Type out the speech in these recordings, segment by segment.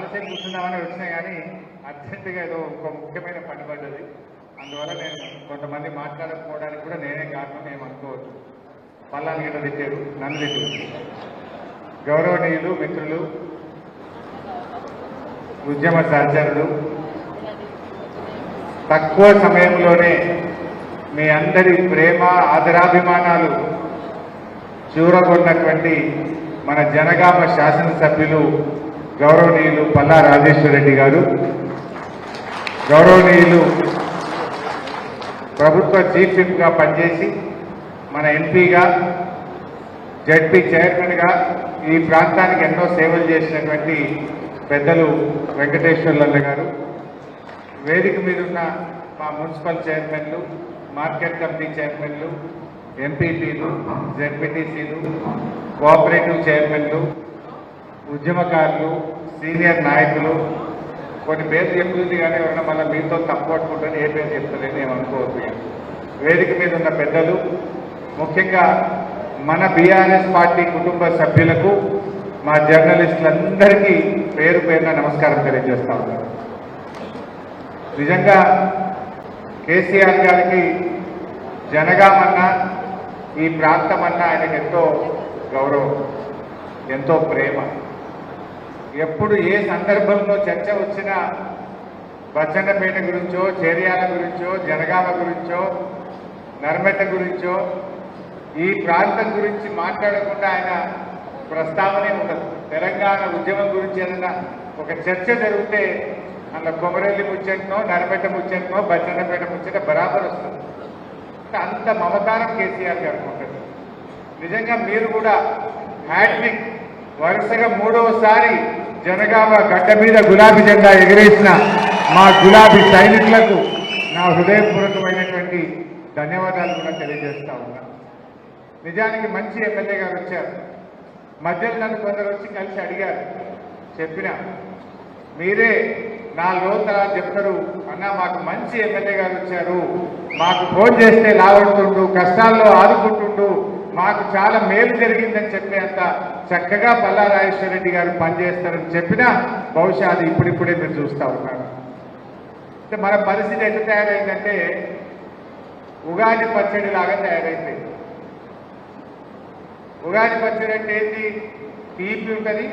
చాలాసేపు కూర్చుందామని వచ్చినాయి కానీ అర్జెంటుగా ఏదో ఒక ముఖ్యమైన పని పడ్డది. అందువల్ల నేను కొంతమంది మాట్లాడకపోవడానికి కూడా నేనే కారణం ఏమనుకోవచ్చు. పల్లాని గిట్ట తిట్టారు, నన్ను తిట్టారు. గౌరవనీయులు మిత్రులు, ఉద్యమ సహచరులు, తక్కువ సమయంలోనే మీ అందరి ప్రేమ ఆదరాభిమానాలు చూరగొన్నటువంటి మన జనగామ శాసనసభ్యులు గౌరవనీయులు పల్లా రాజేశ్వర రెడ్డి గారు, గౌరవనీయులు ప్రభుత్వ చీఫ్ విప్గా పనిచేసి మన ఎంపీగా జడ్పీ చైర్మన్గా ఈ ప్రాంతానికి ఎన్నో సేవలు చేసినటువంటి పెద్దలు వెంకటేశ్వర్లన్న గారు, వేదిక మీద ఉన్న మా మున్సిపల్ చైర్మన్లు, మార్కెట్ కమిటీ చైర్మన్లు, ఎంపీపీలు, జెడ్పీటీసీలు, కోఆపరేటివ్ చైర్మన్లు, ఉద్యమకారులు, సీనియర్ నాయకులు, కొన్ని పేర్లు చెప్తుంది కానీ ఎవరైనా మళ్ళీ మీతో తప్పు పట్టుకుంటారని ఏ పేరు చెప్తలేని నేను అనుకోవద్దు. వేదిక మీద ఉన్న పెద్దలు, ముఖ్యంగా మన బీఆర్ఎస్ పార్టీ కుటుంబ సభ్యులకు, మా జర్నలిస్టులందరికీ పేరు పేరున నమస్కారం తెలియజేస్తా ఉన్నాను. నిజంగా కేసీఆర్ గారికి జనగామన్నా ఈ ప్రాంతం అన్నా ఆయనకు ఎంతో గౌరవం, ఎంతో ప్రేమ. ఎప్పుడు ఏ సందర్భంలో చర్చ వచ్చినా బచ్చన్నపేట గురించో, చేర్యాల గురించో, జనగామ గురించో, నర్మెట గురించో, ఈ ప్రాంతం గురించి మాట్లాడకుండా ఆయన ప్రస్తావనే ఉండదు. తెలంగాణ ఉద్యమం గురించి ఏదైనా ఒక చర్చ జరిగితే అందులో కొమరెల్లి ముచ్చటనో, నర్మెట ముచ్చటనో, బచ్చన్నపేట ముచ్చట బరాబర్ వస్తుంది. అంత మమకారం కేసీఆర్ గారికి ఉంటుంది. నిజంగా మీరు కూడా హ్యాట్రిక్ వరుసగా మూడవసారి జనగామ గడ్డ మీద గులాబీ జెండా ఎగిరేసిన మా గులాబీ సైనికులకు నా హృదయపూర్వకమైనటువంటి ధన్యవాదాలు కూడా తెలియజేస్తా ఉన్నా. నిజానికి మంచి ఎమ్మెల్యే గారు వచ్చారు. మధ్యలో నన్ను కొందరు వచ్చి కలిసి అడిగారు, చెప్పినా మీరే 4 రోజుల తర్వాత చెప్తారు, అన్న మాకు మంచి ఎమ్మెల్యే గారు వచ్చారు, మాకు ఫోన్ చేస్తే లావడుతుండు, కష్టాల్లో ఆదుకుంటుండు, మాకు చాలా మేలు జరిగిందని చెప్పేంత చక్కగా పల్లా రాజేశ్వర రెడ్డి గారు పనిచేస్తారని చెప్పినా బహుశా అది ఇప్పుడిప్పుడే మీరు చూస్తూ ఉన్నారు. అంటే మన పరిస్థితి ఎట్లా తయారైందంటే ఉగాది పచ్చడి లాగా తయారైంది. ఉగాది పచ్చడి అంటే ఏంటి? తీపి ఉంటుంది,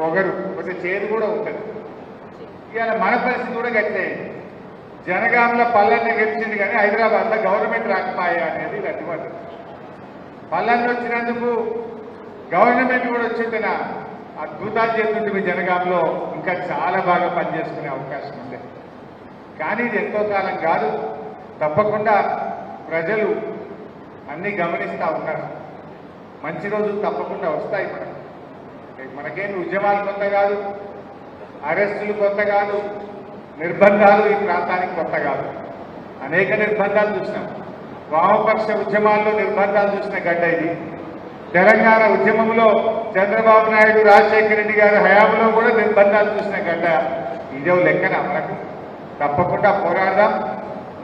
ఒగరు, కొంచెం చేదు కూడా ఉంటుంది. ఇవాళ మన పరిస్థితి కూడా గట్టేయండి. జనగాంలో పల్లెని గెలిచింది కానీ హైదరాబాద్లో గవర్నమెంట్ రాకపోయా అనేది గట్టిపడ్డ. పల్లెని వచ్చినందుకు గవర్నమెంట్ కూడా వచ్చిందినా అద్భుతాలు చేస్తుంటే మీ జనగాంలో ఇంకా చాలా బాగా పనిచేసుకునే అవకాశం ఉంది. కానీ ఇది ఎంతో కాలం కాదు, తప్పకుండా ప్రజలు అన్నీ గమనిస్తూ ఉన్నారు. మంచి రోజులు తప్పకుండా వస్తాయి. మనకేమి ఉద్యమాలు కొత్త కాదు, అరెస్టులు కొత్త కాదు, నిర్బంధాలు ఈ ప్రాంతానికి కొత్త కాదు. అనేక నిర్బంధాలు చూసినాం. వామపక్ష ఉద్యమాల్లో నిర్బంధాలు చూసిన గడ్డ ఇది. తెలంగాణ ఉద్యమంలో చంద్రబాబు నాయుడు, రాజశేఖర రెడ్డి గారి హయాంలో కూడా నిర్బంధాలు చూసిన గడ్డ. ఇదే లెక్కన మనకు తప్పకుండా పోరాడదాం.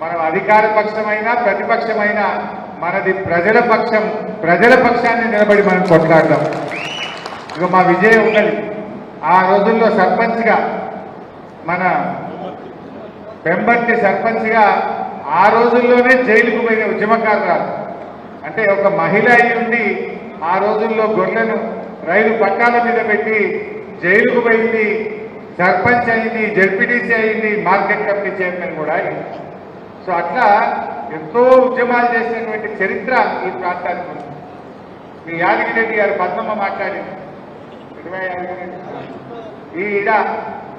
మనం అధికార పక్షమైనా ప్రతిపక్షమైనా మనది ప్రజల పక్షం. ప్రజల పక్షాన్ని నిలబడి మనం కొట్లాడదాం. ఇక మా విజయం ఉన్నది. ఆ రోజుల్లో సర్పంచ్గా, మన పెంబర్తి సర్పంచ్గా ఆ రోజుల్లోనే జైలుకు పోయిన ఉద్యమకారురాలు. అంటే ఒక మహిళ అయి ఉండి ఆ రోజుల్లో గొర్రెలను రైలు పట్టాల మీద పెట్టి జైలుకు పోయింది, సర్పంచ్ అయింది, జడ్పీటీసీ అయింది, మార్కెట్ కమిటీ చైర్మన్ కూడా అయింది. సో అట్లా ఎంతో ఉద్యమాలు చేసినటువంటి చరిత్ర ఈ ప్రాంతానికి ఉంది. మీ యాదగిరెడ్డి గారు పద్మమ్మ మాట్లాడింది. ఈడ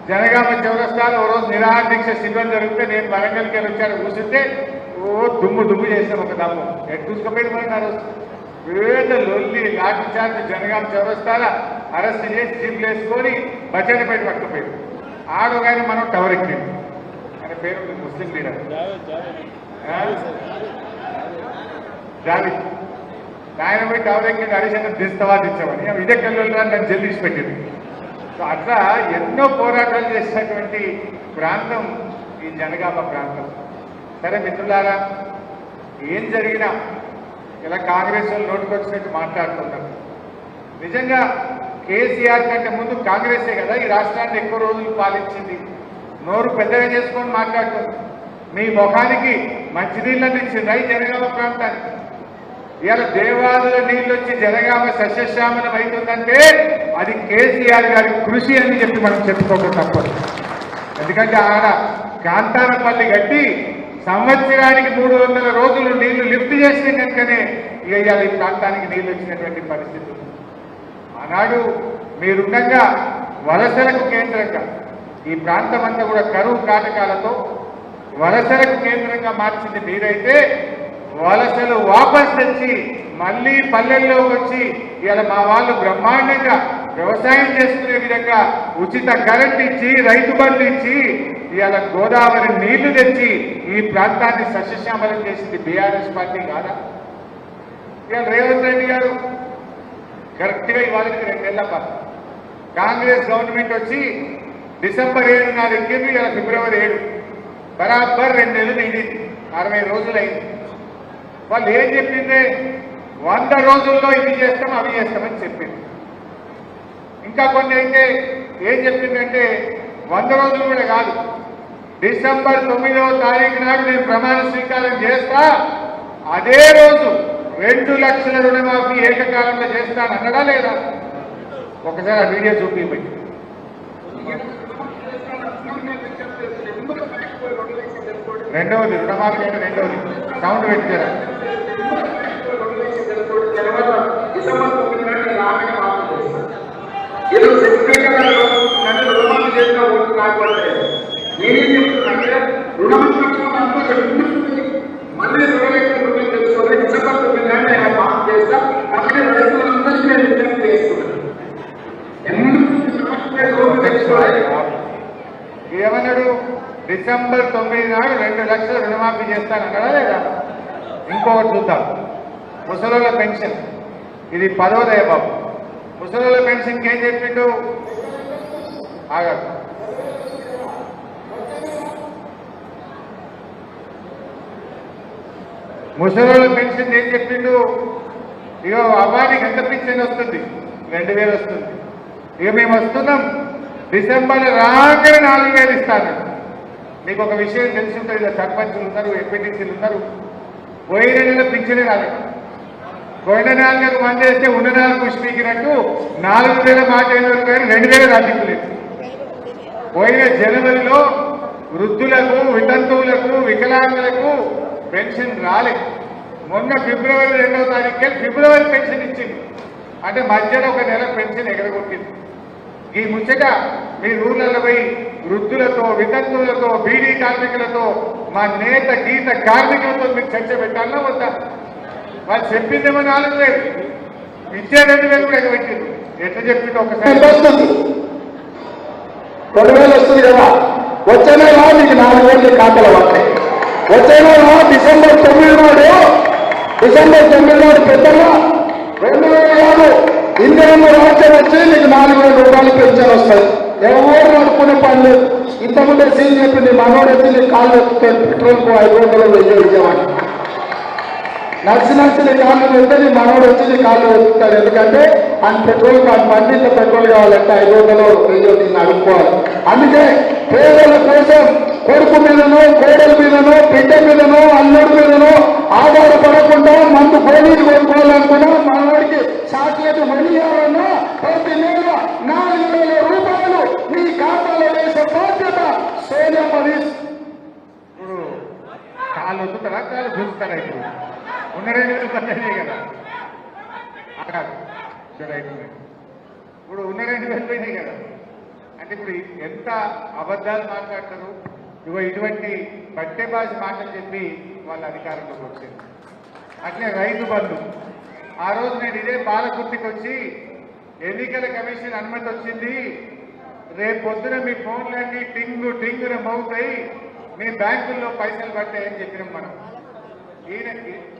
జనగామ చౌరస్తాలో ఓ రోజు నిరాహార దీక్ష శిబిరం జరిగితే నేను వరంగల్కి వెళ్ళి వచ్చాడు. కూర్చుంటే దుమ్ము చేశాను. ఒక దమ్ము ఎటు చూసుకుపోయింది మరి. ఆ రోజు పేద లొల్లి లాఠీ చార్జ్ జనగామ చౌరస్తాల అరెస్ట్ చేసి జీపులు వేసుకొని బచ్చన్నపేట పట్టుకుపోయింది. ఆడోగానే మనం టవర్ ఎక్కింది. ఆయన పేరు ముస్లిం లీడర్ జావేద్. ఆయన పోయి టవర్ ఎక్కింది, హరిశంకర్ దిస్తావా దించమని ఇదే కళ్ళు నన్ను జల్దీసి పెట్టింది. సో అట్లా ఎన్నో పోరాటాలు చేసినటువంటి ప్రాంతం ఈ జనగామ ప్రాంతం. సరే మిత్రులారా, ఏం జరిగినా ఇలా కాంగ్రెస్ వాళ్ళు నోటుకొచ్చినట్టు మాట్లాడుతున్నారు. నిజంగా కేసీఆర్ కంటే ముందు కాంగ్రెసే కదా ఈ రాష్ట్రాన్ని ఎక్కువ రోజులు పాలించింది. నోరు పెద్దగా చేసుకొని మాట్లాడుతుంది. మీ ముఖానికి మంచినీళ్ళని ఇచ్చింది ఈ జనగామ ప్రాంతానికి. ఇవాళ దేవాదుల నీళ్ళు వచ్చి జనగామ సస్యశ్యామలం అవుతుందంటే అది కేసీఆర్ గారి కృషి అని చెప్పి మనం చెప్పుకోక తప్పదు. ఎందుకంటే ఆడ కాంతారపల్లి కట్టి సంవత్సరానికి 300 రోజులు నీళ్లు లిఫ్ట్ చేసిన కనుకనే ఇవాళ ఈ ప్రాంతానికి నీళ్లు వచ్చినటువంటి పరిస్థితి. ఆనాడు మీరుండగా వలసలకు కేంద్రంగా ఈ ప్రాంతం అంతా కూడా కరువు కాటకాలతో వలసలకు కేంద్రంగా మార్చింది మీరైతే వలసలు వాపస్ తెచ్చి మళ్ళీ పల్లెల్లోకి వచ్చి ఇవాళ మా వాళ్ళు బ్రహ్మాండంగా వ్యవసాయం చేసుకునే విధంగా ఉచిత కరెంట్ ఇచ్చి రైతు బంధు ఇచ్చి ఇవాళ గోదావరి నీళ్లు తెచ్చి ఈ ప్రాంతాన్ని సస్యశ్యామలం చేసింది బీఆర్ఎస్ పార్టీ కాదా? ఇవాళ రేవంత్ రెడ్డి గారు కరెక్ట్గా ఇవాళకి 2 నెలల పాటు కాంగ్రెస్ గవర్నమెంట్ వచ్చి డిసెంబర్ 7 నాడు ఎక్కింది. ఇలా ఫిబ్రవరి 7 బరాబర్ 2 నెలలు నిండింది. 60 రోజులు అయింది. వాళ్ళు ఏం చెప్పిందే 100 రోజుల్లో ఇది చేస్తాం అవి చేస్తామని చెప్పింది. ఇంకా కొన్ని అయితే ఏం చెప్పిందంటే 100 రోజులు కూడా కాదు, డిసెంబర్ 9వ తారీఖు నాడు నేను ప్రమాణ స్వీకారం చేస్తా, అదే రోజు 2 లక్షల రుణమాఫీ ఏకకాలంలో చేస్తాను అన్నడా లేదా? ఒకసారి ఆ వీడియో చూపించండి. రెండవది రుణమాఫీ అంటే రెండవది సౌండ్ పెట్టారా? ఏమన్నాడు? డిసెంబర్ 9 నాడు 2 లక్షల రుణమాఫీ చేస్తానన్నాడా లేదా? ఇంకొకటి చూద్దాం. ముసలోళ్ళ పెన్షన్, ఇది 10వ దయ బాబు. ముసలోళ్ళ పెన్షన్కి ఏం చెప్పిండు? ఆగాడు. ముసలోళ్ళ పెన్షన్ ఏం చెప్పిండు? ఇగో అమ్మాయికి ఎంత పెన్షన్ వస్తుంది? 2000 వస్తుంది. ఇక మేము వస్తున్నాం డిసెంబర్ రాగానే 4000 ఇస్తాను. మీకు ఒక విషయం తెలిసి ఉంటుంది, ఇలా సర్పంచులు ఉన్నారు, ఎంపీటీసీలు ఉన్నారు. పోయిన నెల పింఛనే రాలేదు. పోయిన 4 మంది వేస్తే ఉన్న 4 పుష్పీకినట్టు 4000 మాట అయిన 2000 రాజించలేదు. పోయిన జనవరిలో వృద్ధులకు, వితంతువులకు, వికలాంగులకు పెన్షన్ రాలేదు. మొన్న ఫిబ్రవరి 2వ తారీఖుకే ఫిబ్రవరి పెన్షన్ ఇచ్చింది. అంటే మధ్యలో 1 నెల పెన్షన్ ఎగరగొట్టింది. ఈ ముచ్చట మీ ఊర్లలో పోయి వృద్ధులతో, వితంతువులతో, బీడీ కార్మికులతో, మా నేత గీత కార్మికులతో మీరు చర్చ పెట్టాలన్నా వద్దా? వాళ్ళు చెప్పిందేమో 4000, ఇచ్చే 2000 కూడా ఎగబెట్టింది. ఎట్లా చెప్పింది ఒకసారి? 2000 వస్తుంది కదా, వచ్చే నెల మీకు 4000 ఖాతాలో వస్తాయి. వచ్చే నెల డిసెంబర్ 9 నాడు పెద్దగా 2006 ఇందిరమ్మ రాజ్యం వచ్చి మీకు 4000 రూపాయలు పెన్షన్ వస్తాయి. ఎవరు నడుపుకునే పని లేదు. ఇంతకుముందే సీన్ చెప్పింది, మనోడు వచ్చి నీ కాళ్ళు ఎత్తుతాడు, పెట్రోల్కు 500 1000 ఇచ్చేవాడు. నడిచి నీ కాళ్ళు పెడితే నీ మనోడు వచ్చి నీ కాళ్ళు ఎత్తుతాడు. ఎందుకంటే ఆయన పెట్రోల్ బండి ఇంత పెట్రోల్ కావాలంటే 500 1000 దీన్ని అడుక్కోవాలి. అందుకే పేదల కోసం కొడుకు మీదనో, కోడల మీదనో, బిడ్డ మీదనో, అల్లుడి మీదనో ఆధారపడకుండా మందు గోళీలు కొనుక్కోవాలనుకున్నా, మనవాడికి చాక్లెట్ మనియాలన్నా ప్రతి నెల 4000 రూపాయలు మీ ఖాతాలో వేసే బాధ్యత సోనియమ్మది. ఇప్పుడు కాళ్ళు వద్దుతారా, కాళ్ళు చూస్తారా? ఇప్పుడు ఉన్న 2000 పని కదా. ఇప్పుడు ఉన్న 2000 పోయినాయి కదా. అంటే ఇప్పుడు ఎంత అబద్ధాలు మాట్లాడతారు. ఇటువంటి బట్టే భాష మాటలు చెప్పి వాళ్ళ అధికారంలోకి వచ్చింది. అట్లే రైతు బంధు, ఆ రోజు నేను ఇదే పాలకుర్తికి వచ్చి ఎన్నికల కమిషన్ అనుమతి వచ్చింది, రేపు పొద్దున మీ ఫోన్లన్నీ టింగు టింగున మోగుతాయి, మీ బ్యాంకుల్లో పైసలు పట్టాయని చెప్పినాం మనం.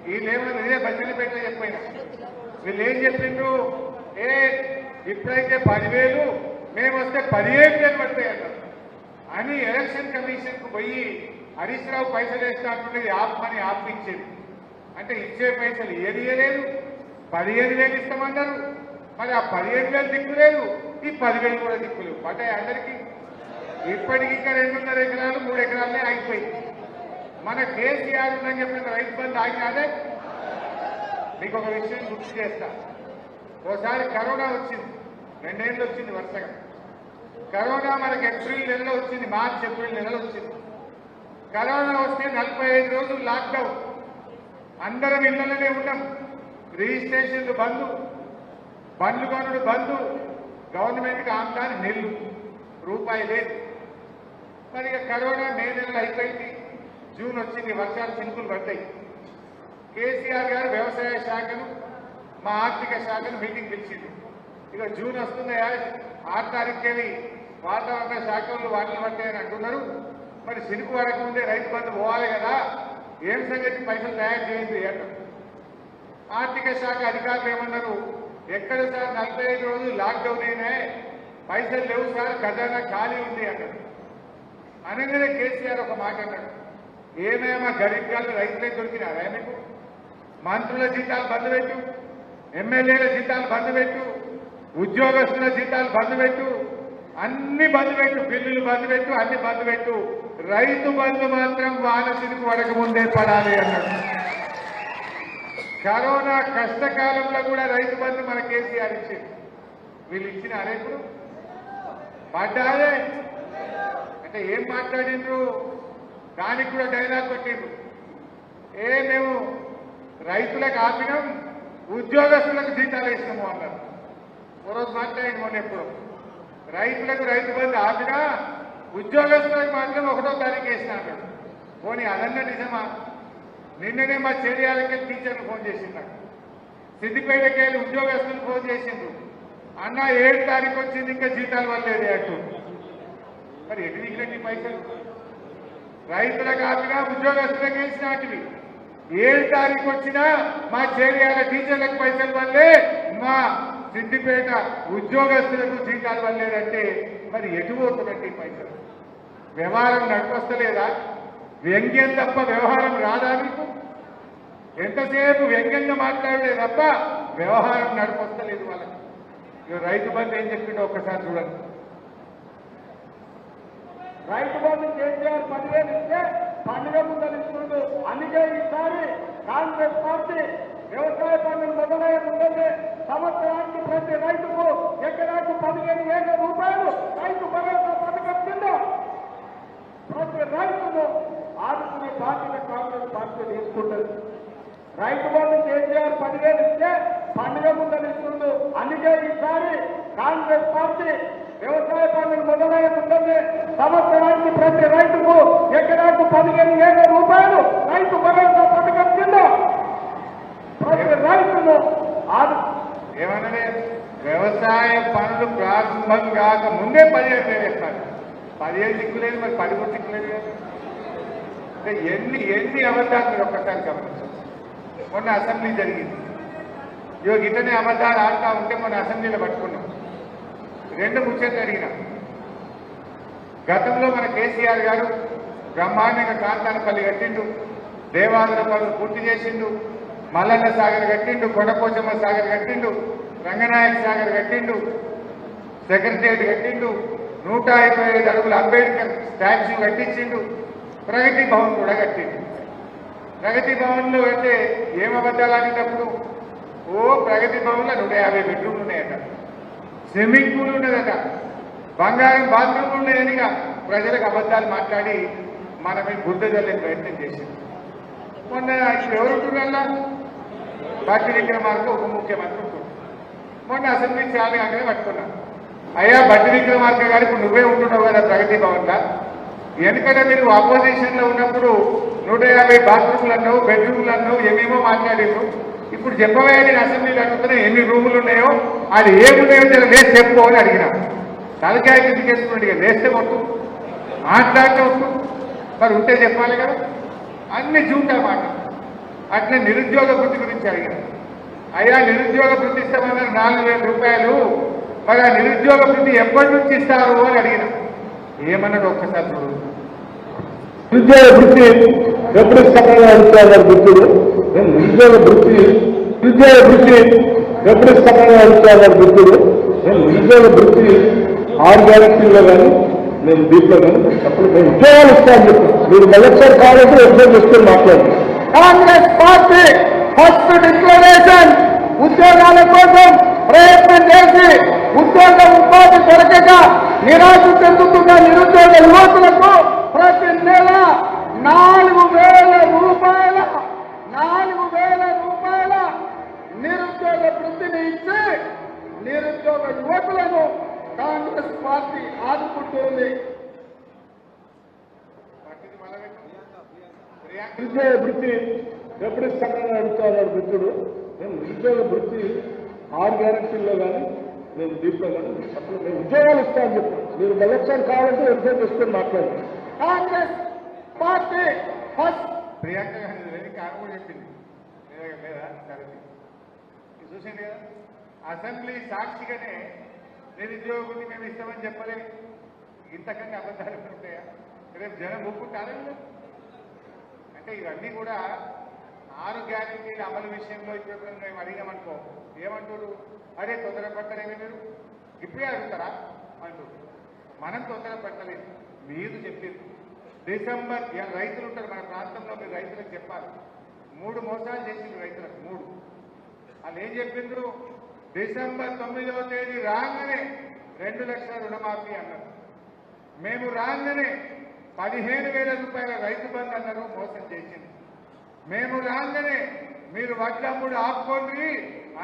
వీళ్ళేమో ఇదే బచ్చలపేటలో చెప్పినా, వీళ్ళు ఏం చెప్పిండ్రు? ఇప్పుడైతే 10,000, మేము వస్తే 15,000 పడతాయి అన్నారు అని ఎలక్షన్ కమిషన్ కు పోయి హరీష్ రావు పైసలు వేస్తా అంటుండేది ఆపమని ఆపించింది. అంటే ఇచ్చే పైసలు ఏది ఇవ్వలేదు, 15,000 ఇస్తామన్నారు. మరి ఆ 15,000 దిక్కు లేదు, ఈ 10,000 కూడా దిక్కు లేవు. పడ్డాయి అందరికీ. ఇప్పటికి ఇంకా 2.5 ఎకరాలు 3 ఎకరాలనే ఆగిపోయింది. మన కేసీఆర్ ఉందని చెప్పిన రైతు బంధు ఆగినాదే. మీకు ఒక విషయం గుర్తు చేస్తా. ఓసారి కరోనా వచ్చింది, 2 ఏళ్ళు వచ్చింది వరుసగా. కరోనా మనకి ఏప్రిల్ నెలలో వచ్చింది, మార్చి ఏప్రిల్ నెలలో వచ్చింది. కరోనా వస్తే 45 రోజులు లాక్డౌన్, అందరం ఇళ్లలోనే ఉన్నాం. రిజిస్ట్రేషన్లు బంధు, బండ్లు కొనుడు బంధు, గవర్నమెంట్కి ఆమ్దాని నెల్లు రూపాయి లేదు. మరి ఇక కరోనా మే నెలలో అయిపోయింది, జూన్ వచ్చింది, వర్షాలు చినుకులు పడ్డాయి. కేసీఆర్ గారు వ్యవసాయ శాఖను, మా ఆర్థిక శాఖను మీటింగ్ పిలిచింది. ఇక జూన్ వస్తుందా, 6 తారీఖుకి వాతావరణ శాఖలు వాటిని పట్టాయని అంటున్నారు. మరి సినుకు పడక ముందే రైతు బంధు పోవాలి కదా, ఏం సంగతి, పైసలు తయారు చేయండి అంటారు. ఆర్థిక శాఖ అధికారులు ఏమన్నారు, ఎక్కడ సార్ 45 రోజులు లాక్డౌన్ అయినా పైసలు లేవు సార్, ఖజానా ఖాళీ ఉంది అన్నారు. అనగానే కేసీఆర్ ఒక మాట అన్నాడు, ఏమేమో గరీబ్ గాళ్ళు రైతులే దొరికినారా మీకు? మంత్రుల జీతాలు బంద్ పెట్టు, ఎమ్మెల్యేల జీతాలు బంద్ పెట్టు, ఉద్యోగస్తుల జీతాలు బంద్ పెట్టు, అన్ని బంద్ పెట్టు, బిల్లులు బంద్ పెట్టు, అన్ని బంద్ పెట్టు, రైతు బంధు మాత్రం వాన సినుకు పడక ముందే పడాలి అన్నాడు. కరోనా కష్టకాలంలో కూడా రైతు బంధు మన కేసీఆర్ ఇచ్చింది. వీళ్ళు ఇచ్చిన అరేపుడు పడ్డారే అంటే ఏం మాట్లాడిండ్రు, దానికి కూడా డైలాగ్ కొట్టిండ్రు. మేము రైతులకు ఆపినాం, ఉద్యోగస్తులకు జీతాలు వేసినాము అన్నారు. రోజు మాట్లాడింది మొన్న ఎప్పుడు, రైతులకు రైతు బంధు ఆపినా ఉద్యోగస్తులకు మాత్రం 1వ తారీఖు వేసిన అన్నాడు. పోనీ అదన్నా నిజమా? నిన్ననే మా చేరియాలకి టీచర్లు ఫోన్ చేసిండ్రు, సిద్దిపేటకి వెళ్ళి ఉద్యోగస్తులు ఫోన్ చేసిండ్రు, అన్న 7 తారీఖు వచ్చింది ఇంకా జీతాలు వల్లేదే అంటూ. మరి ఎటు దిగినట్టు పైసలు? రైతులకు ఆపినా ఉద్యోగస్తులకు వేసినటివి. 7 తారీఖు వచ్చినా మా చేరియాల టీచర్లకు పైసలు వల్లే, మా సిద్దిపేట ఉద్యోగస్తులకు జీతాలు వల్లేదంటే మరి ఎటు పోతున్నట్టు పైసలు? వ్యవహారం నడిపొస్తలేదా? వ్యంగ్యం తప్ప వ్యవహారం రాదా మీకు? ఎంతసేపు వ్యంగ్యంగా మాట్లాడలే తప్ప వ్యవహారం నడిపొస్తలేదు వాళ్ళకి. రైతు బంధు ఏం చెప్పిండో ఒక్కసారి చూడండి. రైతు బంధు కేసీఆర్ 10,000 ఇస్తే పండుగ ముందని ఇస్తుండ్రు. అందుకే ఈసారి కాంగ్రెస్ పార్టీ వ్యవసాయ పనులు మొదలయ్యే ముందే సంవత్సరానికి ప్రతి రైతుకు ఎకరాకు 15,000 రూపాయలు రైతు భరోసా పథకం కింద ప్రతి రైతును ఆదుకునే బాధ్యత కాంగ్రెస్ పార్టీ తీసుకుంటుంది. రైతు బంధు కేసీఆర్ 10,000 ఇస్తే పండుగ ముందని ఇస్తుండ్రు. అందుకే ఈసారి కాంగ్రెస్ పార్టీ వ్యవసాయ పనులు మొదలయ్యే ముందే సంవత్సరానికి ప్రతి రైతుకు ఎకరాకు 15,000 రూపాయలు రైతు భరోసా పథకం కింద ప్రతి రైతును ఏమన్నా వ్యవసాయ పనులు ప్రారంభం కాక ముందే 15,000 వేస్తారు. 15 దిక్కులేదు, మరి 10 కూడా దిక్కులేదు కదా. అంటే ఎన్ని అబద్ధాలు మీరు ఒక్కసారి గమనించారు. మొన్న అసెంబ్లీ జరిగింది, ఇటనే అబద్ధాలు ఆడుతూ ఉంటే మొన్న అసెంబ్లీలో పట్టుకున్నాం. 2 ముచ్చట్లు అడిగినా. గతంలో మన కేసీఆర్ గారు బ్రహ్మాండంగా కాంతానపల్లి కట్టిండు, దేవాదుల పనులు పూర్తి చేసిండు, మల్లన్న సాగర్ కట్టిండు, కొండపోచమ్మ సాగర్ కట్టిండు, రంగనాయక సాగర్ కట్టిండు, సెక్రటరియట్ కట్టిండు, 125 అడుగుల అంబేద్కర్ స్టాచ్యూ కట్టించిండు, ప్రగతి భవన్ కూడా కట్టిండు. ప్రగతి భవన్లో అంటే ఏం అబద్ధాలు ఆడినప్పుడు, ప్రగతి భవన్లో 150 బెడ్రూమ్లు ఉన్నాయట, స్విమ్మింగ్ పూల్ ఉన్నదట, బంగారం బాత్రూమ్లు ఉన్నాయనిగా ప్రజలకు అబద్ధాలు మాట్లాడి మన మీద బుద్ధ జల్లే ప్రయత్నం చేసింది. మొన్న ఎవరుంటున్నా బట్టి విక్రమార్క ఉప ముఖ్యమంత్రి ఉంటుంది. మొన్న అసెంబ్లీ చాలా కాగానే పట్టుకున్నాను, అయ్యా బట్టి విక్రమార్క గారు ఇప్పుడు నువ్వే ఉంటున్నావు కదా ప్రగతి భవన్లో, ఎందుకంటే మీరు ఆపోజిషన్ లో ఉన్నప్పుడు 150 బాత్రూమ్లు అన్నావు, బెడ్రూమ్లు అన్నావు, ఏమేమో మాట్లాడిండ్రు. ఇప్పుడు చెప్పవే, నేను అసెంబ్లీలో అడుగుతున్నా ఎన్ని రూములు ఉన్నాయో, అది ఏమున్నాయో లేచి చెప్పు అని అడిగినా. తలకాయ తీసుకెళ్తున్నాడు, ఇక లేస్తే కొట్టు, మాట్లాడితే కొట్టు, మరి ఉంటే చెప్పాలి కదా. అన్ని జూటా మాట. అట్లే నిరుద్యోగ వృత్తి గురించి అడిగిన, అయ్యా నిరుద్యోగ వృత్తి ఇస్తామన్నారు 4,000 రూపాయలు, మరి ఆ నిరుద్యోగ వృత్తి ఎప్పటి నుంచి ఇస్తారు అని అడిగిన. ఏమన్నాడు ఒక్కసారి చూడు. నిరుద్యోగ వృత్తి ఎప్పుడు ఇస్తామని అడుగుతారు వృత్తులు. నిరుద్యోగ వృత్తి ఎప్పుడు ఇస్తామని అడుగుతున్నారు వృత్తులు. నేను నిరుద్యోగ వృత్తి 6 గ్యారెంటీల్లో కానీ నేను దీంట్లో కానీ చెప్పలేదు. నేను ఉద్యోగాలు ఇస్తాను చెప్పాను. మీరు మళ్ళొకసారి కావాలంటే ఉద్యోగం ఇస్తే మాట్లాడండి. కాంగ్రెస్ పార్టీ ఫస్ట్ డిక్లరేషన్ ఉద్యోగాల కోసం ప్రయత్నం చేసి ఉద్యోగ ఉపాధి దొరకక నిరాశ చెందుతున్న నిరుద్యోగ యువకులకు ప్రతి నెల 4,000 రూపాయల నిరుద్యోగ వృత్తిని ఇచ్చి నిరుద్యోగ యువకులను కాంగ్రెస్ పార్టీ ఆదుకుంటుంది. నిరుద్యోగ వృత్తి ఎప్పుడు ఇస్తామని అడుగుతున్నారు వృద్ధుడు. నేను నిరుద్యోగ వృత్తి 6 గ్యారెంటీల్లో కానీ నేను దీంట్లో కానీ చెప్పలేదు. నేను ఉద్యోగాలు ఇస్తాను చెప్పాను. మీరు మళ్ళొకసారి కావాలంటే ఉద్యోగం ఇస్తాను మాట్లాడండి. కాంగ్రెస్ పార్టీ ఫస్ట్ ప్రియాంక గాంధీ లేని కారణం కూడా చెప్పింది లేదా చూసింది కదా. అసెంబ్లీ సాక్షిగానే నిరుద్యోగ వృత్తి మేము ఇస్తామని చెప్పలే. ఇంతకంటే అబద్ధాలు ఉంటాయా? రేపు జనం ఒప్పుకుంటారా? అంటే ఇవన్నీ కూడా 6 గ్యారెంటీల అమలు విషయంలో ఇప్పుడు మేము అడిగామనుకో ఏమంటారు? అరే తొందరపడతారేమీ మీరు ఇప్పుడే అడుగుతారా అంటారు. మనం తొందరపడతలేదు. మీరు చెప్పింది డిసెంబర్ రైతులు ఉంటారు మన ప్రాంతంలో. మీరు రైతులకు చెప్పాలి. 3 మోసాలు చేసింది రైతులకు. 3 వాళ్ళు ఏం చెప్పిండ్రు? డిసెంబర్ 9వ తేదీ రాగానే 2 లక్షల రుణమాఫీ అన్నారు. మేము రాగానే 15,000 రూపాయల రైతు బంధు అన్నారు. మోసం చేసింది. మేము రాగానే మీరు వడ్లమ్ముడు ఆపుకోండి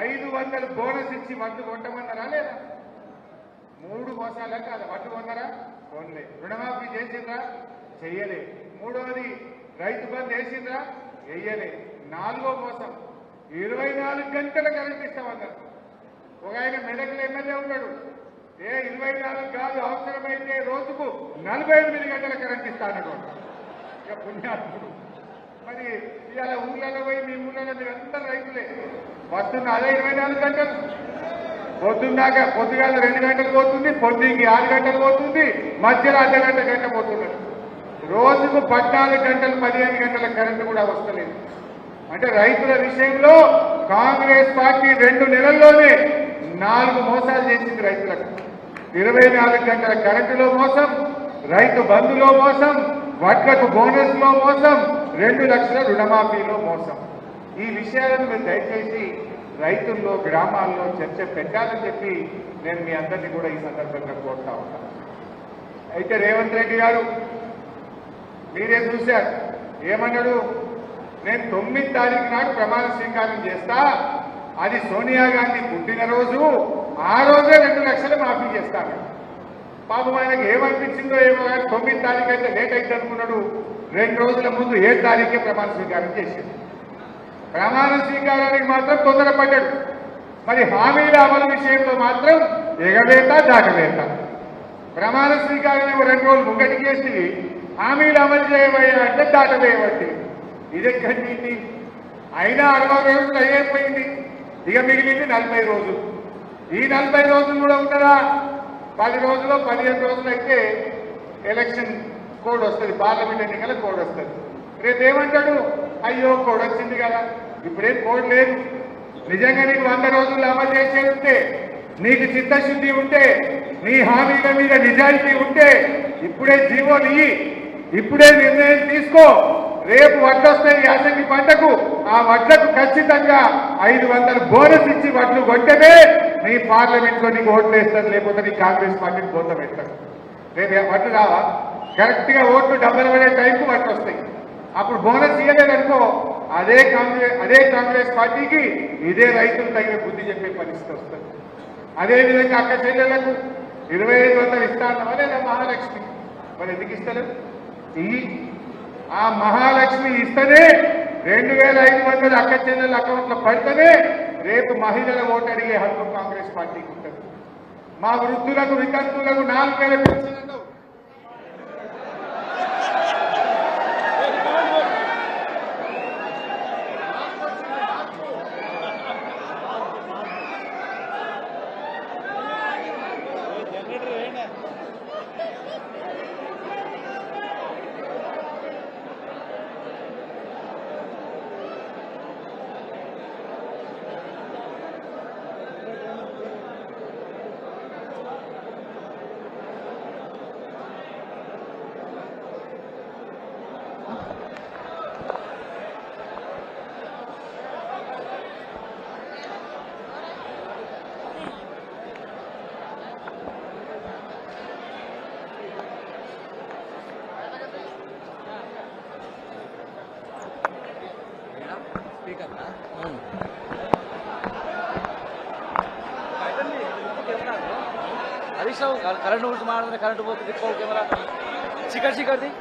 500 బోనస్ ఇచ్చి వడ్లు కొంటామన్నారా లేదా? 3 మోసాలే కాదు. వడ్లు కొన్నారా? కొనలే. రుణమాఫీ చేసిండ్రా? చెయ్యలే. 3వది రైతు బంధు వేసిండ్రా? వెయ్యలే. 4వ మోసం 24 గంటల కరెంట్ ఇస్తామన్నారు. ఒక ఆయన మెదక్లో ఎమ్మెల్యే ఉన్నాడు. 24 కాదు, అవసరమైతే రోజుకు 48 గంటల కరెంట్ ఇస్తానడు. ఇక పుణ్యాత్ముడు. మరి ఇవాళ ఊళ్ళలో పోయి మీ ఊళ్ళలో మీరు అందరూ రైతులే వస్తున్న అదే 24 గంటలు. పొద్దున్నాక పొద్దుగాల 2 గంటలు పోతుంది, పొద్దుకి 6 గంటలు పోతుంది, మధ్యలో గంట పోతున్నారు. రోజుకు 14 గంటలు 15 గంటల కరెంటు కూడా వస్తలేదు. అంటే రైతుల విషయంలో కాంగ్రెస్ పార్టీ 2 నెలల్లోనే 4 మోసాలు చేసింది రైతులకు. 24 గంటల కరెంటులో మోసం, రైతు బంధులో మోసం, వడ్లకు బోనస్ లో మోసం, 2 లక్షల రుణమాఫీలో మోసం. ఈ విషయాలను మీరు దయచేసి రైతుల్లో గ్రామాల్లో చర్చ పెట్టాలని చెప్పి నేను మీ అందరినీ కూడా ఈ సందర్భంగా కోరుతా ఉంటాను. అయితే రేవంత్ రెడ్డి గారు మీరే చూశారు ఏమన్నాడు? నేను 9వ తారీఖు నాడు ప్రమాణ స్వీకారం చేస్తా, అది సోనియా గాంధీ పుట్టినరోజు, ఆ రోజే 2 లక్షలు మాఫీ చేస్తాను. పాపం ఆయనకు ఏమనిపించిందో ఏమో కానీ 9వ తారీఖు అయితే లేట్ అయితే అనుకున్నాడు. 2 రోజుల ముందు 7వ తారీఖే ప్రమాణ స్వీకారం చేశాడు. ప్రమాణ స్వీకారానికి మాత్రం తొందరపడ్డాడు. మరి హామీల అమలు విషయంలో మాత్రం ఎగవేత దాటవేత. ప్రమాణ స్వీకారం 2 రోజులు ముంగటికి చేసి హామీలు అమలు చేయబోయా అంటే దాటవేయబట్టి ఇదెక్కడి అయినా 60 రోజులు అయిపోయింది. ఇక మిగిలింది 40 రోజులు. ఈ 40 రోజులు కూడా ఉంటారా? 10 రోజులు 15 రోజులు అయితే ఎలక్షన్ కోడ్ వస్తుంది, పార్లమెంట్ ఎన్నికల కోడ్ వస్తుంది. రేపు ఏమంటాడు? అయ్యో కోడ్ వచ్చింది కదా, ఇప్పుడేం కోడ్ లేదు. నిజంగా నీకు 100 రోజులు అమలు చేసేది ఉంటే, నీకు చిత్తశుద్ధి ఉంటే, నీ హామీల మీద నిజాయితీ ఉంటే ఇప్పుడే జీవోలు ఇయ్యి, ఇప్పుడే నిర్ణయం తీసుకో. రేపు వడ్లు వస్తాయి యాసంగి పంటకు, ఆ వడ్లకు ఖచ్చితంగా 500 బోనస్ ఇచ్చి వడ్లు కొంటేనే నీ పార్లమెంట్ లో నీకు ఓట్లు వేస్తారు, లేకపోతే నీ కాంగ్రెస్ పార్టీని కోత పెడతారు. రేపు వడ్లు రావా? కరెక్ట్ గా ఓట్లు డబ్బులు పడే టైంకు వడ్లు వస్తాయి. అప్పుడు బోనస్ ఇవ్వలేదనుకో అదే కాంగ్రెస్ పార్టీకి ఇదే రైతులు తగిన బుద్ధి చెప్పే పరిస్థితి వస్తుంది. అదేవిధంగా అక్క చెల్లెళ్లకు 2500 ఇస్తా అన్నవా లేదా మహాలక్ష్మి? మరి ఎందుకు ఇస్తారు? ఆ మహాలక్ష్మి ఇస్తేనే 2500 అక్క చెల్లెల అకౌంట్లో పడితేనే రేపు మహిళల ఓటు అడిగే హక్కు కాంగ్రెస్ పార్టీకి ఉంటుంది. మా వృద్ధులకు వితంతులకు 4000 పెన్షన్లు హరీష్ రావు కరెంటు గురించి మాట్లాడితే కరెంటు పోతుంది కెమెరా చికెన్ చికెన్ది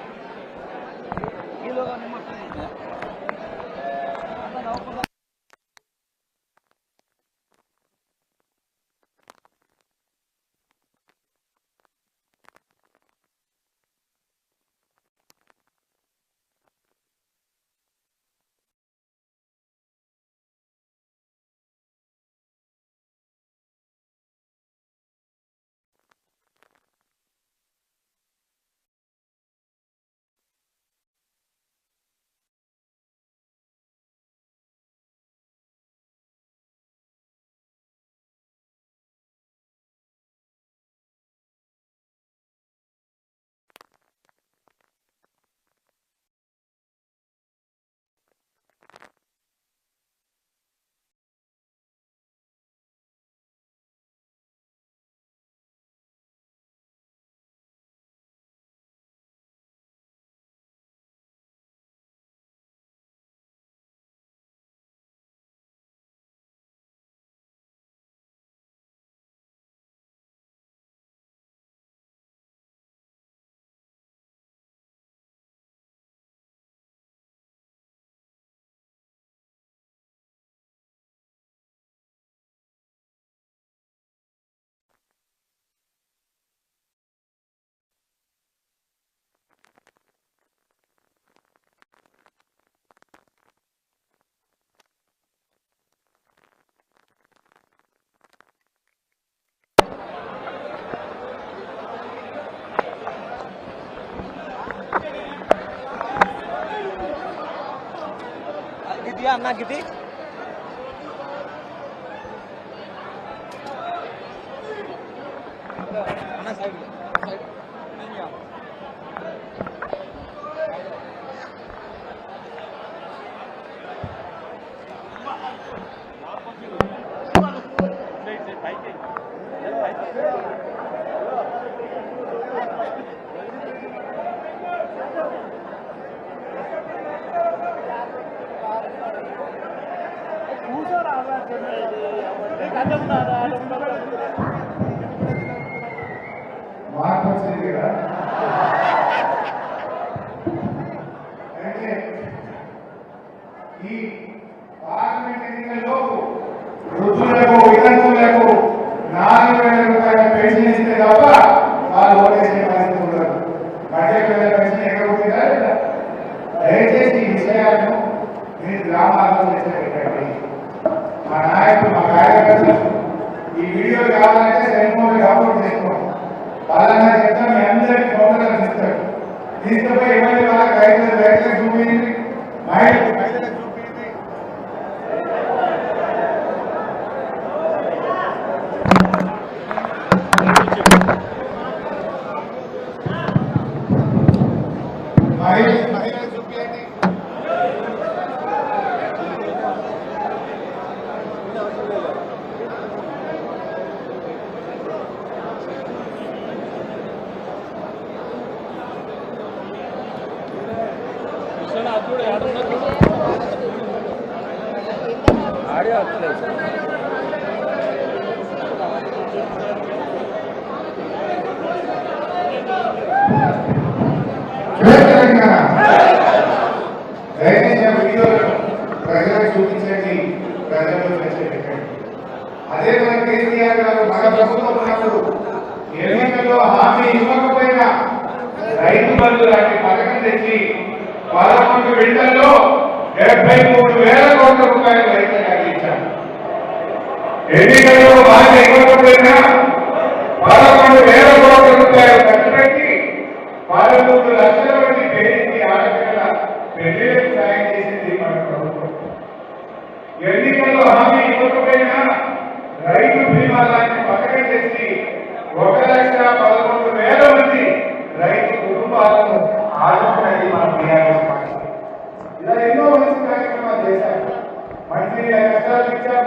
అన్నా గిది అన్న సైడ్ మార్పు వచ్చింది కదా. అయితే ఈ పార్లమెంట్ ఎన్నికల్లో వృద్ధులకు వితంతువులకు 4,000 రూపాయల పెన్షన్ ఇస్తే తప్ప వాళ్ళు ఓటేసే పరిస్థితి ఉండదు. బడ్జెట్ పెన్షన్ ఎక్కడ ఉంటుందా లేదా? దయచేసి ఈ విషయాలను మీరు గ్రామాల్లో చేసే పెట్టండి. మా నాయకులు మా కార్యకర్తలు ఈ వీడియోలు కావాలంటే సెల్ ఫోన్ డౌన్లోడ్ చేసుకోండి. వాళ్ళన్నా చెప్తా మీ అందరికీ ఫోటోలు ఇస్తారు. తీసుకుపోయి ఇవ్వండి. వాళ్ళకి రైతులకు చూపించింది, మహిళలకు చూపించింది. మహిళలకు చూపించండి. ఆడియో వస్తలేదు సార్. దయచేసి వీడియోలను ప్రజలకు చూపించండి, ప్రజల్లో పెట్టండి. అదే మన కేసీఆర్ గారు మన ప్రభుత్వం ఉన్నప్పుడు ఎన్నికల్లో హామీ ఇవ్వకపోయినా రైతు బంధు లాంటి పథకం తెచ్చి 11 విడతల్లో 73,000 కోట్ల రూపాయలు రైతులకు అందించారు. ఎన్నికల్లో హామీ ఇవ్వకపోయినా 11,000 కోట్ల రూపాయలు ఖర్చు పెట్టి 13 లక్షల మంది పేరుకి ఆడపిల్లల పెళ్లిలకు సాయం చేసింది మన ప్రభుత్వం. ఎన్నికల్లో హామీ ఇవ్వకపోయినా రైతు బీమా లాంటి పథకం తెచ్చి 1,11,000 మంది రైతు కుటుంబాలను ఆదుకున్నది మన టీఆర్ఎస్ పార్టీ. ఇలా ఎన్నో మంచి కార్యక్రమాలు చేశారు. మంచి కష్టాలు ఇచ్చాం,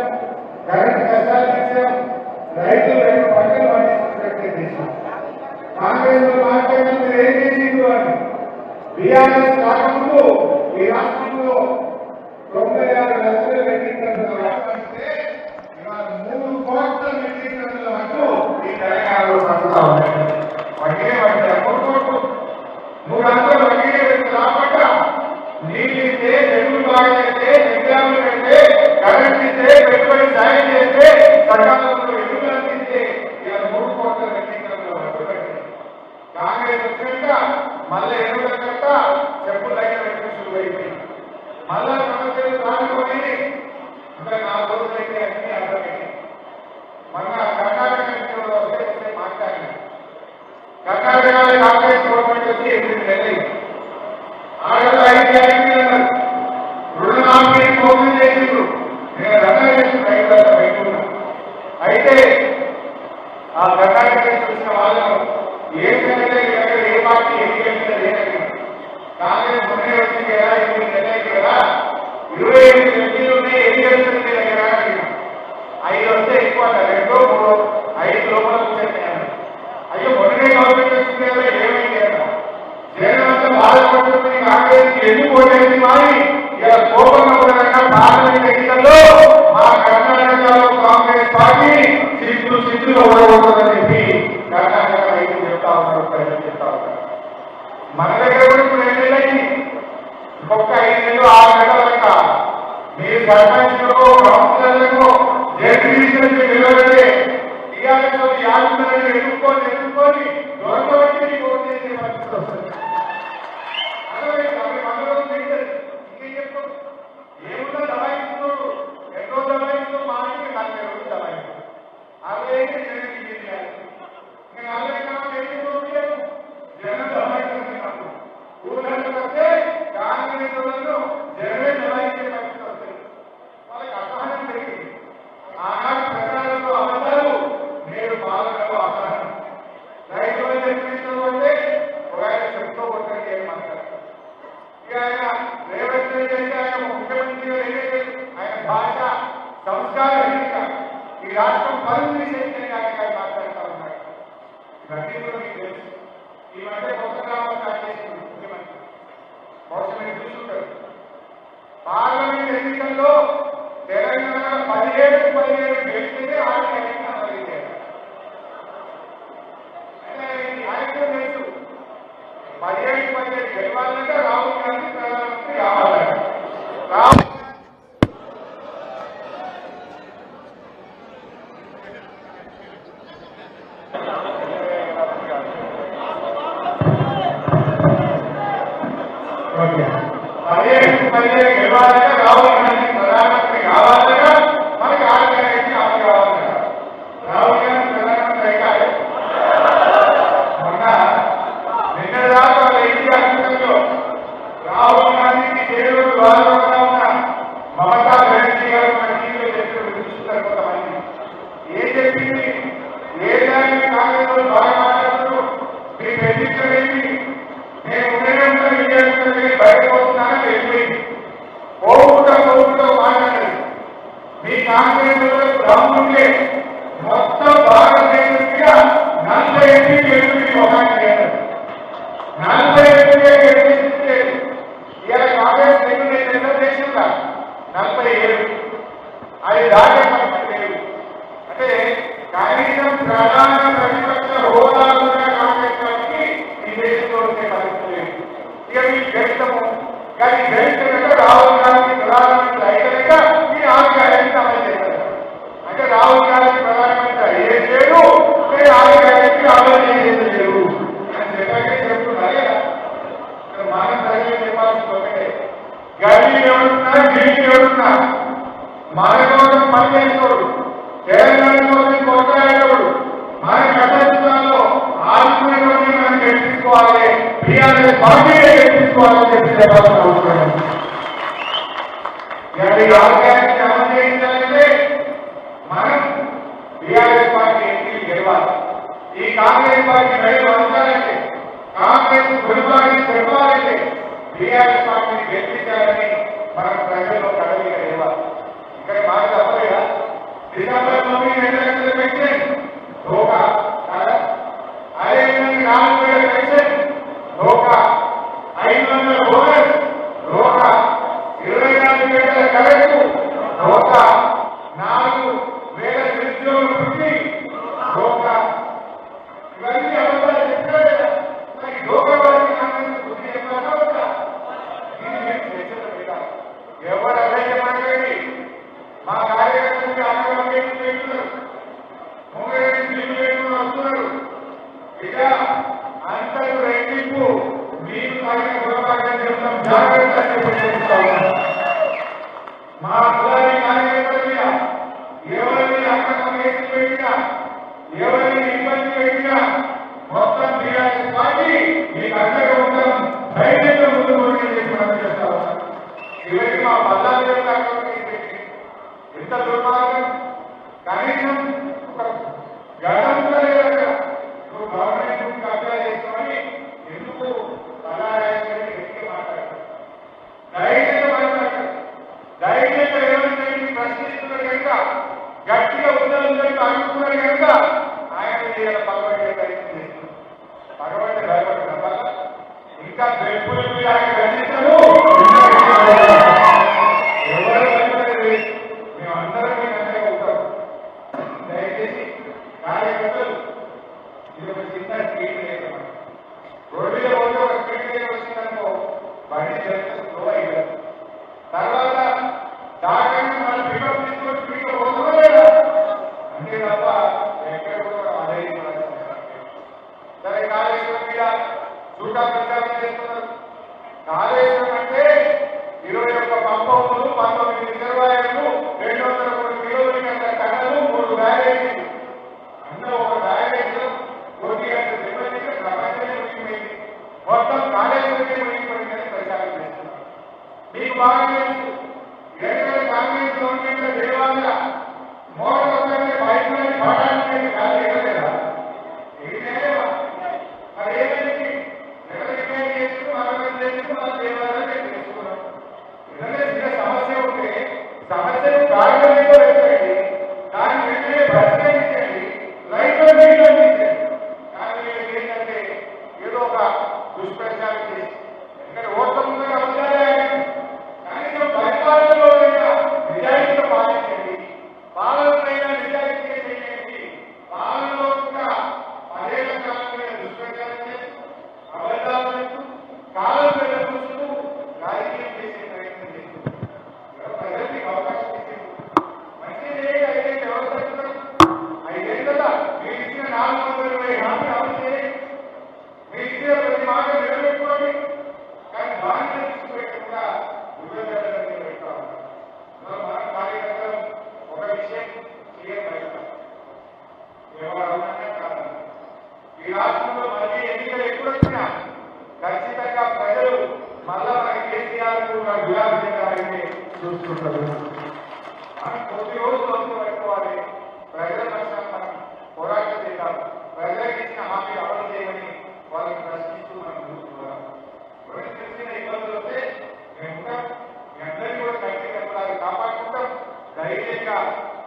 కరెంట్ కష్టాలు ఇచ్చాం, రైతులు 2 పంటలు పండించుకున్నట్టే చేశాం. కాంగ్రెస్ మాట్లాడిన మీరు ఏం చేసిండు అని బీఆర్ఎస్ రాకముందు ఈ రాష్ట్రంలో 96 లక్షల వచ్చినాక మళ్ళీ ఎరువుల కట్ట చెప్పులు దగ్గర పెట్టిన షురువు అయిపోయింది. మళ్ళా సమస్యలు రానుకొని ఇంకా 4 రోజులు అయితే అన్ని అర్థమైంది. మొన్న కర్ణాటక నుంచి వస్తే మాట్లాడిన కర్ణాటక కాంగ్రెస్ గవర్నమెంట్ వచ్చి 8 నెలలు ఆడలో 5 గ్యారెంటీలు అన్నారు. రుణమాఫీ మోసం చేసిండ్రు. నేను రంగా చేసిన రైతులంతా బయట ఉన్నా. అయితే ఆ కర్ణాటక చూసిన వాళ్ళను ఏ పార్టీ ఎన్నికలు లేదని కాంగ్రెస్ మొన్నే వచ్చింది కదా 8 నెలలైంది కదా 28 ఎంపీలు ఉన్నాయి ఎన్నికలు దగ్గర 5 వస్తే ఎక్కువ 2 3 5 లోపల కూర్చొని అయ్యో మొన్ననే గవర్నమెంట్ వచ్చింది కదా ఏమైంది కదా జగన్ అంతా బాధపడుతుంది కాంగ్రెస్ ఎందుకు ఓటేది మారి ఇలా కోపంగా ఉండగా పార్లమెంట్ ఎన్నికల్లో మా కర్ణాటకలో కాంగ్రెస్ పార్టీ సిద్ధుగా ఓడగొడుతుందని చెప్పి కర్ణాటక రైతులు చెప్తా ఉన్నారు. చెప్తా ఉన్నారు మన దగ్గర కూడా 2 నెలలైంది. ఇంకొక 5 నెలలు 6 నెలల లెక్క మీరు సర్పంచ్లకు కౌన్సిలర్లకు జడ్పీటీసీలకు నిలబడితే టీఆర్ఎస్ 50 నెలలు ఎదుర్కొని దొరకబట్టి మీకు ఓటు చేసే పరిస్థితి వస్తుంది. ఏమున్నా దబాయిస్తున్నాడు ఎన్నో దబాయిస్తూ మాకి 40 రోజులు దబాయిస్తాడు. అదే జనం దబాయిస్తున్నారు. ఊళ్ళకి వస్తే కాంగ్రెస్ వాళ్ళు జనమే దబాయించే పరిస్థితి వస్తుంది. వాళ్ళకి అసహనం పెరిగింది. ఆనాటి ప్రచారంలో అబద్ధాలు నేడు పాలనలో అసహనం. రైతులు చెప్పినట్టు అంటే ఒక ఆయన చెప్తూ కొట్టండి ఏం మాట్లాడతారు. ఇక ఆయన రేవంత్ రెడ్డి అయితే ఆయన ముఖ్యమంత్రిగా ఏదైతే ఆయన భాష సంస్కారం ఈ రాష్ట్రం పనులు చేసి ఆయన మాట్లాడుతూ ఉన్నాడు. ఇవన్నీ కూడా మీకు తెలుసు. ఈ మధ్య కొత్త గ్రామం స్టార్ట్ చేసింది ముఖ్యమంత్రి. బహుశా మీరు చూసుకుంటారు. పార్లమెంట్ ఎన్నికల్లో తెలంగాణ 17 గెలిస్తే ఆయన అమలు చేయాలి. ఆయనకు తెలుసు 17 గెలవాలంటే రాహుల్ గాంధీ ప్రధానమంత్రి కావాలంట. రాహుల్ గెలవాలంటే రాహుల్ గాంధీ ప్రధానమంత్రి కావాలంటే మనకి ఆడగారికి ఆమె కావాలంట. రాహుల్ గాంధీ ప్రధానమంత్రి అయితే మొన్న నిన్నదాకా ఐతిహాసికంలో రాహుల్ గాంధీకి చేరువు ద్వారా ఉన్న మమతా బెనర్జీ గారు మన టీవీలో చెప్పి చూస్తున్నారు. కొంతమంది ఏం చెప్పింది ఏ దానికి కాంగ్రెస్ బాగా మాట్లాడుతూ మీకు ఎన్నికలేంటి నేను ఉండేటప్పుడు విజయాన్ని బయటపోతున్నానని వెళ్ళిపోయింది. పోకుండా మాట్లాడారు. మీ కాంగ్రెస్ బ్రహ్ముంటే మొత్తం భారతదేశంగా 40 ఎంపీలు ఎదురు ఒక 40 ఎంపీలు గెలిపిస్తే ఇలా కాంగ్రెస్ ఎన్నో దేశంగా 47 అది దాకా మనకు లేదు. అంటే కనీసం ప్రధాన ప్రతిపక్ష హోదా కూడా కాంగ్రెస్ పార్టీకి ఈ దేశంలో ఉండే పరిస్థితి లేదు. ఇక మీకు గెలుస్తాము కానీ గెలిచినట్టు రాహుల్ గాంధీ ప్రధానమంత్రి అయినాక మీ ఆరోగ్యాన్ని అమలు చేస్తారు. అంటే రాహుల్ గాంధీ ప్రధానమంత్రి అయ్యే లేదు మీరు ఆరోగ్యానికి అమలు చేసేది లేదు అని చెప్తున్నారు కదా. మనం ప్రజలు చెప్పాల్సింది ఒకటే, గల్లీ ఎవరున్నా ఢిల్లీ ఎవరున్నా మన కోసం పనిచేసుకోడు, తెలంగాణ కోసం కొట్లాడేవాడు, మన కష్టంలో ఆత్మీయుని మనం గెలిపించుకోవాలి, టీఆర్ఎస్ పార్టీనే గెలిపించుకోవాలని చెప్పి చెప్పాల్సిన అవసరం. ఈ ఆరోగ్యాన్ని అమలు చేయించాలంటే మనం టీఆర్ఎస్ పార్టీ ఎంపీలు గెలవాలి. ఈ కాంగ్రెస్ పార్టీ రైలు అంశాలంటే కాంగ్రెస్ గురిపాటి చెప్పాలంటే టీఆర్ఎస్ పార్టీని గెలిపించాలని మనం ప్రజల్లో కదలిక లేవాలి. ఇక్కడ మాట తప్పలేదా? డిసెంబర్ 9 2 లక్షల పెన్షన్ ధోకా, అదేవిధంగా 4,000 పెన్షన్ ధోకా, 500 బోనస్ ధోకా, 24 గంటల కరెంటు ధోకా, 4,000 నిరుద్యోగుల వృత్తి ధోకా. ఇవన్నీ అబద్ధాలు చెప్పారు కదా. మరి ధోకా వారికి కాంగ్రెస్ బుద్ధి చెప్పారా వద్దా? దీన్ని మేము చర్చలు పెట్టాలి. ఎవరు అదే మాట్లాడి మా కార్యకర్తలకి ఆందోళన చేస్తున్నారు, వస్తున్నారు. ఇక ఎంత దుర్మార్గం. కనీసం ఒక గడం కూడా లేదట. నువ్వు గవర్నమెంట్ కబ్జా చేస్తామని ఎందుకు కళారాయని గట్టిగా మాట్లాడతారు, ధైర్యంగా మాట్లాడతారు. ధైర్యంగా ఏమైనా ప్రశ్నిస్తున్నారు కనుక, గట్టిగా ఉద్యోగులకు అనుకున్నారు కనుక ఆయన పగబట్టే ప్రయత్నం చేస్తున్నారు. పగబట్టే భయపడుతున్నారు. ఇంకా పెట్టుబడి ఆయన రచించరు. ఎవరు మేమందరం మీకు అంతగా ఉంటాం. దయచేసి కార్యకర్తలు ఇది ఒక చిన్న స్పీడ్ లేదు. రోడ్డు మీద పోతే ఒక స్పీడ్ బ్రేక్ వచ్చిందనుకో బండి చేస్తే స్లో అయ్యారు. తర్వాత దాకా మనం పికప్ తీసుకొని స్పీడ్గా పోతామో లేదా అంతే తప్ప ఎక్కడ కూడా అదే. సరే కాళేశ్వరం మీద చూడా ప్రచారం చేస్తున్నారు. కాళేశ్వరం అంటే 21 పంపములు, 19 రిజర్వాయర్లు, 203 కిలోమీటర్ల టన్నులు, 3 బ్యారేజీలు. అందులో ఒక బ్యారేజ్ 1 గంటల దెబ్బతింటే ప్రపంచమే మునిగిపోయింది. మొత్తం కాళేశ్వరమే మునిగిపోయిందని ప్రచారం చేస్తున్నారు. మీకు బాగా తెలుసు, కాంగ్రెస్ గవర్నమెంట్ దేవాలయ మోటార్ బయట పడాలని కాదు ఎగలేదా? ఎగిరేవా? మరి ఏమైంది? ఎవరికైనా చేసుకుని మనం చేసుకుని మన దేవాలయాలు తెలుసుకున్నాం. ఏదైనా చిన్న సమస్య ఉంటే సమస్యను కారణమేదో పెట్టండి, దాన్ని వెంటనే పరిష్కరించండి, రైతులు నీళ్ళండి. కానీ ఏంటంటే ఏదో ఒక దుష్ప్రచారం చేసి ఎందుకంటే ఓట్ల ముందు అభిప్రాయాలు కనీసం పరిపాలనలో నిజాయితీగా పాలించండి, పాలనైనా నిజాయితీగా చేయండి. పాలనలో కూడా 10 ఏళ్ల కాలం మీద దుష్ప్రచారం చేస్తూ అబద్ధాలు కాలం మీద చూస్తూ రాజకీయం చేసే ప్రయత్నం చేస్తున్నారు. ప్రజలకి అవకాశం ఇచ్చింది మంచిది. 5 ఏళ్ళు ఎవరు తగ్గుతారు? 5 ఏళ్ళ మీరు ఇచ్చిన 420 హామీ అమలు చేయండి. మీరు ఇచ్చిన ప్రతి మాట నిలబెట్టుకోండి. కానీ బాధ్యత తీసుకుపెట్టకుండా ఉద్యోగాలను నిలబెట్టుకోవాలి. మన కార్యకర్తలు ఒక విషయం క్లియర్ బయట ఎవరన్నా కాదు. ఈ రాష్ట్రంలో మళ్ళీ ఎన్నికలు ఎప్పుడు వచ్చినా ఖచ్చితంగా ప్రజలు మళ్ళా మన కేసీఆర్ గులాబీ జెండాలని చూసుకుంటారు. మనం కొద్ది రోజులు వస్తూ పెట్టుకోవాలి. ప్రజల పక్షాన మనం పోరాటం చేద్దాం. ప్రజలకు ఇచ్చిన హామీలు అమలు చేయమని వాళ్ళని ప్రశ్నిస్తూ మనం చూసుకోవాలి. ఎవరికి తెలిసిన ఇబ్బందులు వస్తే మేము ఉంటాం. మీ అందరినీ కూడా కంటి కప్పలాగా కాపాడుకుంటాం. ధైర్యంగా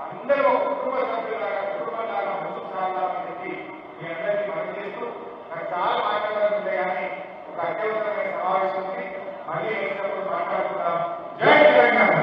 అందరూ ఒక కుటుంబ సభ్యులాగా కుటుంబంలాగా ముందుకు సాగుతామని చెప్పి మీ అందరినీ మనం చేస్తూ నాకు చాలా మాట్లాడాలంటే కానీ ఒక అత్యవసరమైన సమావేశం ఉంది. మళ్ళీ వచ్చినప్పుడు మాట్లాడుకుందాం. జై తెలంగాణ.